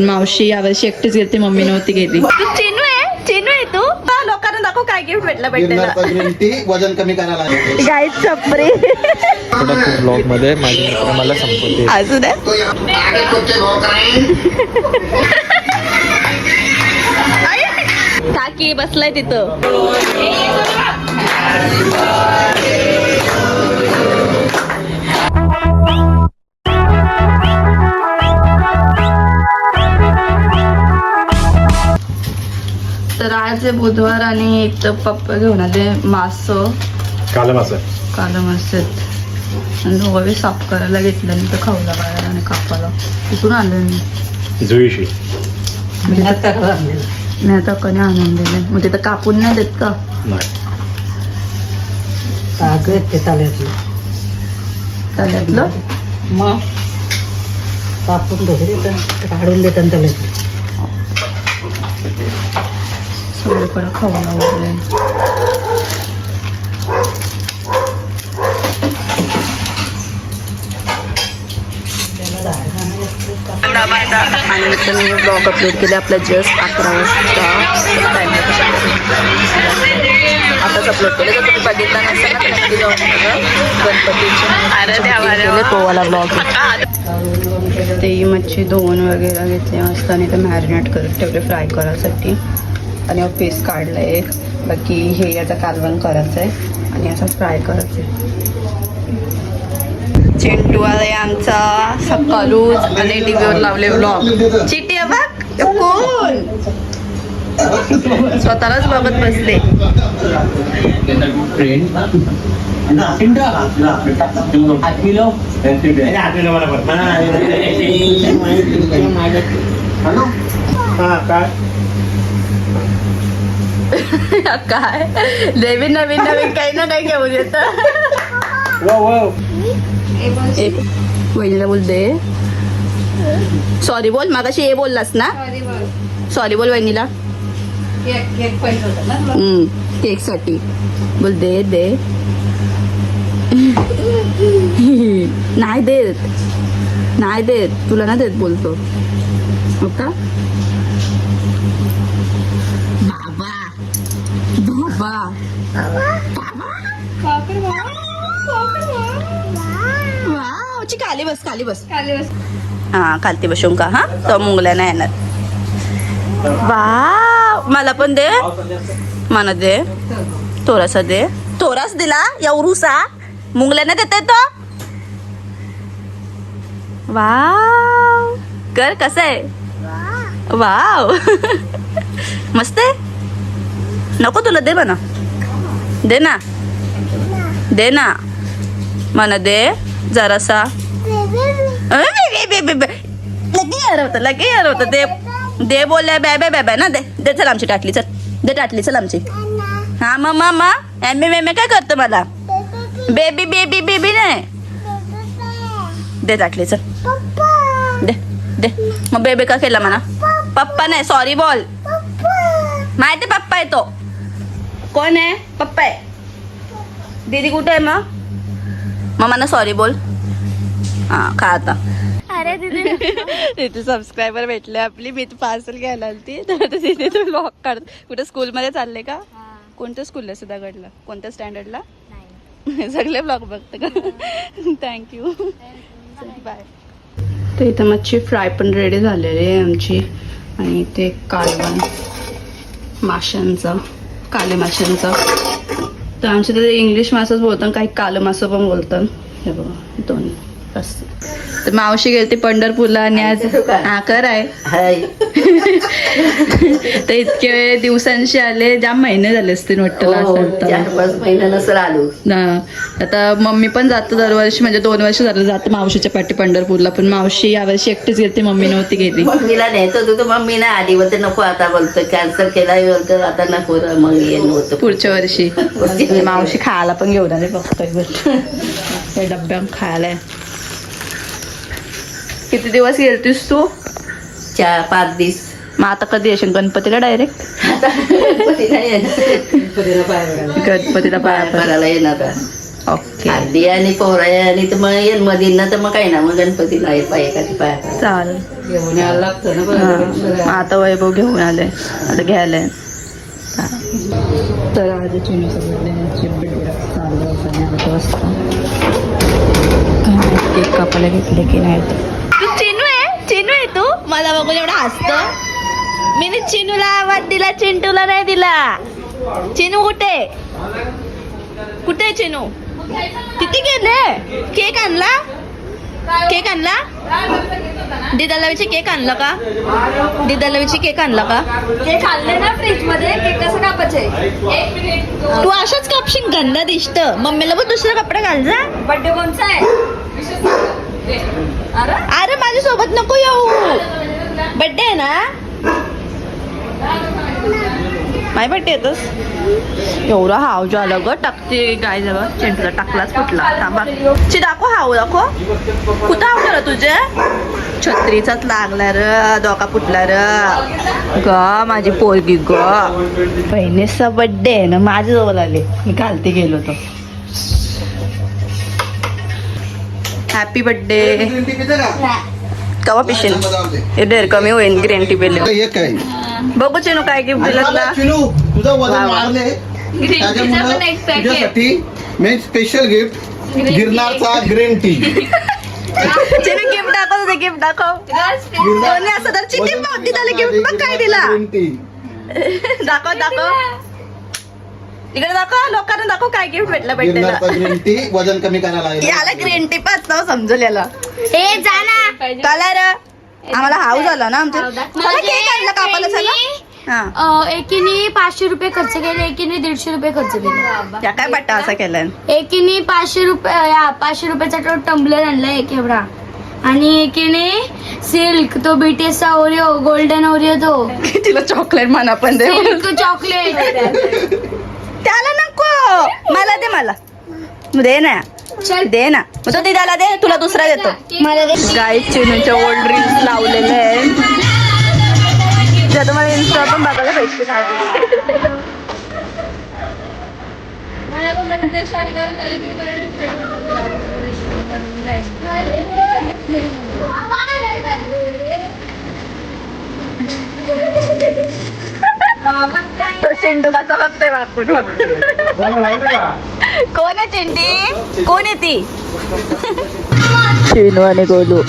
मावशी यावर्षी एकटीच गेली, मम्मी नव्हती गेली. चेनू आहे तू. लोकांना दाखव काय गिफ्ट भेटलं ग्रीन टी वजन कमी करायला. गाईड छपरी ब्लॉग मध्ये माझी मला संपवते. अजून काकी बसलाय तिथं. तर आज आहे बुधवार आणि एक तर पप्पा घेऊन आले मास, काला मासा. आणि दोघं साफ करायला घेतलं आणि तर खाऊला बाळाला आणि कापाला. तिथून आलं मी जुईशी मी आता कधी आणून दिले. मग तिथं कापून नाही देत का? नाही. तल्यातलं मग कापून काढून देतात त्याला. सगळीकडे खाऊला वगैरे. आणि तर मी ब्लॉग अपलोड केले आपला जस्ट 11 वाजता. आताच अपलोड केले. जर तुम्ही बघितला नसेल ना तर नक्की जाऊन बघा. गणपतीचे तो वाला ब्लॉग. ते मच्छी धुवून वगैरे घेतले मस्त आणि ते मॅरिनेट करत ठेवले फ्राय करायसाठी. आणि पीस काढला एक. बाकी हे याचा कालवण करायचं आहे आणि याचा फ्राय करायचं आहे. चिंटू आलाय आमचा सकाळूच आणि टीव्हीवर लावले व्लॉग. चिटी बघ कोण स्वतःलाच बघत बसले. काय नवीन नवीन नवीन काही ना काही घेऊन येत. वहिनीला बोल दे सॉरी बोल. मागाशी हे बोललास ना, सॉरी बोल वहिनीला. केक साठी बोल दे दे. नाही देत तुला ना देत बोलतो आता. खाली बस हा खालती बसून का. हा तो मुंगल्या नाही येणार. वा मला पण दे. मला दे थोडासा दे. थोडाच दिला एवढूसा. मुंगल्याने देते तो. वाव कर कसं आहे. वाव मस्त आहे. नको तुला दे म्हणा. दे ना म्हणा दे जरासा. लगे हरवतं दे बोलल्या बॅबे ना. दे चल आमची टाटली. चल दे टाटली. चल आमची. हा मम्मा एम एम काय करतं मला. बेबी नाही. दे टाटली. चल दे. मग बेबी का केला म्हणा. पप्पा नाही सॉरी बोल. माहिती पप्पा आहे तो. कोण आहे पप्पा आहे. दीदी कुठे आहे मग मला सॉरी बोल. हा खा आता. अरे तिथे सबस्क्रायबर भेटले आपली. मी पार्सल घ्यायला आलती तर तिथे तू ब्लॉग काढ. कुठे स्कूलमध्ये चालले का. कोणत्या स्कूलला सुधागडला. कोणत्या स्टँडर्डला. सगळे ब्लॉग बघते का. Thank you bye. तर इथं मच्छी फ्राय पण रेडी झालेली आहे आमची. आणि ते कालवण माशांचं काले माशांचं. तर आमच्या तिथे इंग्लिश मासच बोलतात काही कालं मासं पण बोलतात. हे बघा दोन असते. तर मावशी गेली पंढरपूरला आणि आज हा कर आहे. तर इतके दिवसांशी आले. जाम महिने झाले असतील वाटतं. 4-5 महिने नसेल आलो. आता मम्मी पण जातो दरवर्षी. म्हणजे 2 वर्ष झालं जाते मावशीच्या पाठी पंढरपूरला. पण मावशी यावर्षी एकटीच गेली, मम्मी नव्हती गेली. मम्मीला न्यायचं होतं तर मम्मी ना आधी बोलते नको आता. बोलतो कॅन्सल केला बोलतो आता नको. मग ये नव्हतं पुढच्या वर्षी. मावशी खायला पण घेऊन आले फक्त डब्या खायला. किती दिवस गेलतीस तू. 4-5 दिवस. मग आता कधी येशील गणपतीला डायरेक्ट. गणपतीला गणपतीला पाया करायला येणार. ओके आधी आणि पोराय आणि तर मग येईल मधील तर मग काही ना मग गणपती नाही पाय का पाय चालेल. घेऊन यायला लागतं ना हा. बरोबर. आता वैभव घेऊन आले आता घ्यायला तर आज केक कापायला घेतले की नाही तू चिनू आहे तू मला बघून एवढा हसतो. मी चिनूला आवाज दिला चिंटूला नाही दिला. चिनू कुठे कुठे चिनू किती गेले. केक आणला दिदालावीचे केक आणला का दिदालावीचे केक आणला का. केक आणले ना फ्रीज मध्ये केक कसं कापायचे. तू अशाच कापशील गंदा दिसत. मम्मीला पण दुसरा कपडा घाल जा. बर्थडे कोणचा आहे. अरे माझ्या सोबत नको येऊ. बर्थडे आहे ना माय बर्थडे येतोस. एवढा हाव झाला ग टाकते गाय जवळ चिंटूला टाकलाच कुठला थांबा ची दाखव हाव दाखव कुठं हाव झाला तुझे. छत्रीचाच लागला र डोका फुटला र ग माझी पोरगी ग. बहिणीचा बर्थडे आहे ना माझ्या जवळ आले मी घालते गेलो तो. Happy birthday. ग्रीन टी पिते का? कवा पिशील हे डेर कमी होईल ग्रीन टी पेले. हे काय बघू चिनू काय गिफ्ट आणि दिलं मला तुला. चिनू तुझं वजन वा वा. वाढले त्याच्यामुळं तुझ्यासाठी मी स्पेशल गिफ्ट गिरनारचा ग्रीन टी. चिनू गिफ्ट दाखव तुझे गिफ्ट दाखव. कोणी असं तर चिठी पावती झाली गिफ्ट पण काय दिला. ग्रीन टी दाखव इकडे दाखव लोकांना दाखव काय गिफ्ट भेटलं भेटलेलं. गिरनारचा ग्रीन टी वजन कमी करायला याला ग्रीन टी पाच नाव समजल याला. हे जा ना कलर आम्हाला हाऊ झाला ना आमच्या. चला केक आणला कापायला चला. हा एकीने 500 रुपये खर्च केले एकीने 150 रुपये खर्च केले. त्या काय बट्टा असा केलाय. एकीने 500 रुपयाचा तो टंबलर आणला एक एवढा आणि एकीने सिल्क तो बीटीएसचा ओरिओ गोल्डन ओरिओ तो तिला चॉकलेट म्हणा पण दे. सिल्क चॉकलेट त्याला नको मला दे ना दे ना मग तो दिदाला दे तुला दुसरा देतो. मला गाई चिनूच्या ओल्ड रील्स लावलेले आहे ज्या तुम्हाला इन्स्टा पण बघायला पाहिजे. तो चिंटू कसा बघतोय वाकून कोण आहे चिंटी कोण आहे ती. चिनू आणि गोलू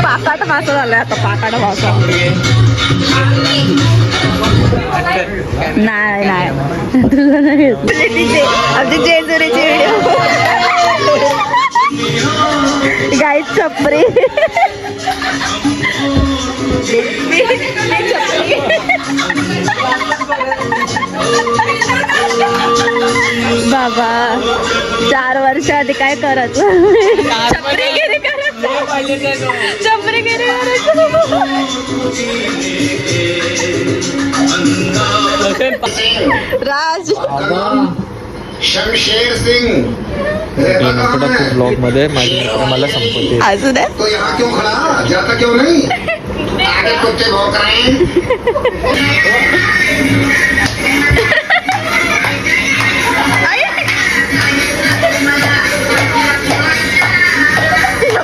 पाकाट मासा झालाय आता पाकाट मासा. नाही तुझं नाही आमची जेजुरीची व्हिडिओ गाई छपरी बाबा 4 वर्ष आधी काय करत छपरीगिरी करत छपरीगिरी राज शमशेर सिंग ब्लॉग मध्ये माझे मित्र मला संपत्ती असू दे. तो यहाँ क्यों खड़ा जाता क्यों नहीं आगे कुत्ते भौंक रहे हैं.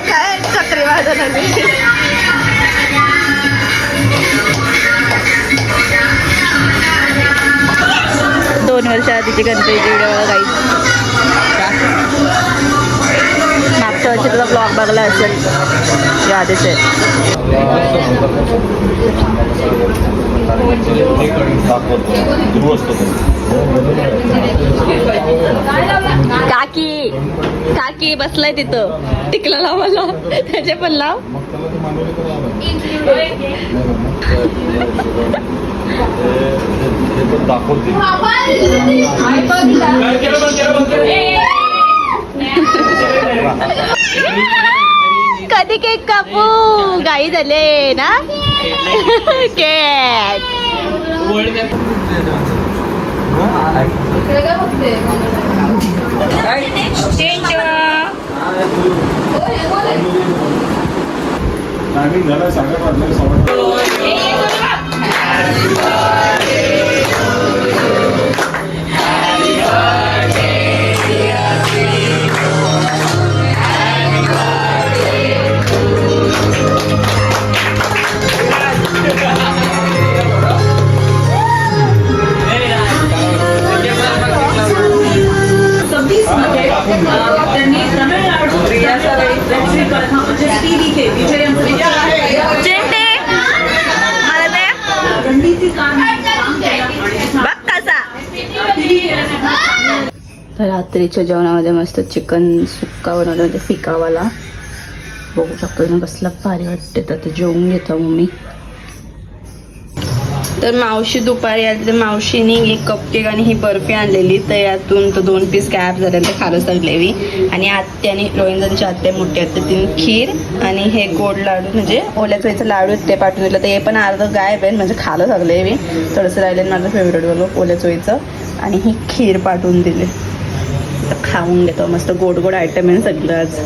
काय चक्रीवादन 2 वर्ष आधीची गणपतीची व्हिडिओ बघायची. मागच्या वर्षी तुला ब्लॉग बघला असेल या आधीचे. काकी बसलाय तिथं टिकला लाव मला त्याचे पण लाव. कधी केक कापू गाई झाले ना केक. टायमिंग झाला 5:30. चिंटे मला दे बघ कसा. तर रात्रीच्या जेवणामध्ये मस्त चिकन सुक्का बनवलं म्हणजे फिकावाला. बघू शकतो ना कसला भारी वाटते. तर ते जेवून घेतो मम्मी. तर मावशी दुपारी आली तर मावशीने एक कपकेक आणि ही बर्फी आणलेली. तर यातून तर 2 पीस गायब झाले ते खारच लागलेली. आणि आत्याने रोहिंदांची आत्या मोठी आत्या तिने खीर आणि हे गोड लाडू म्हणजे ओल्या चोईचं लाडू ते पाठवून दिलं. तर हे पण अर्ध गायब आहे म्हणजे खालं लागले मी. थोडंसं राहिले माझं फेवरेट बोलू ओल्या चोईचं. आणि ही खीर पाठवून दिली. तर खाऊन घेतो. मस्त गोड गोड आयटम आहे सगळं आज.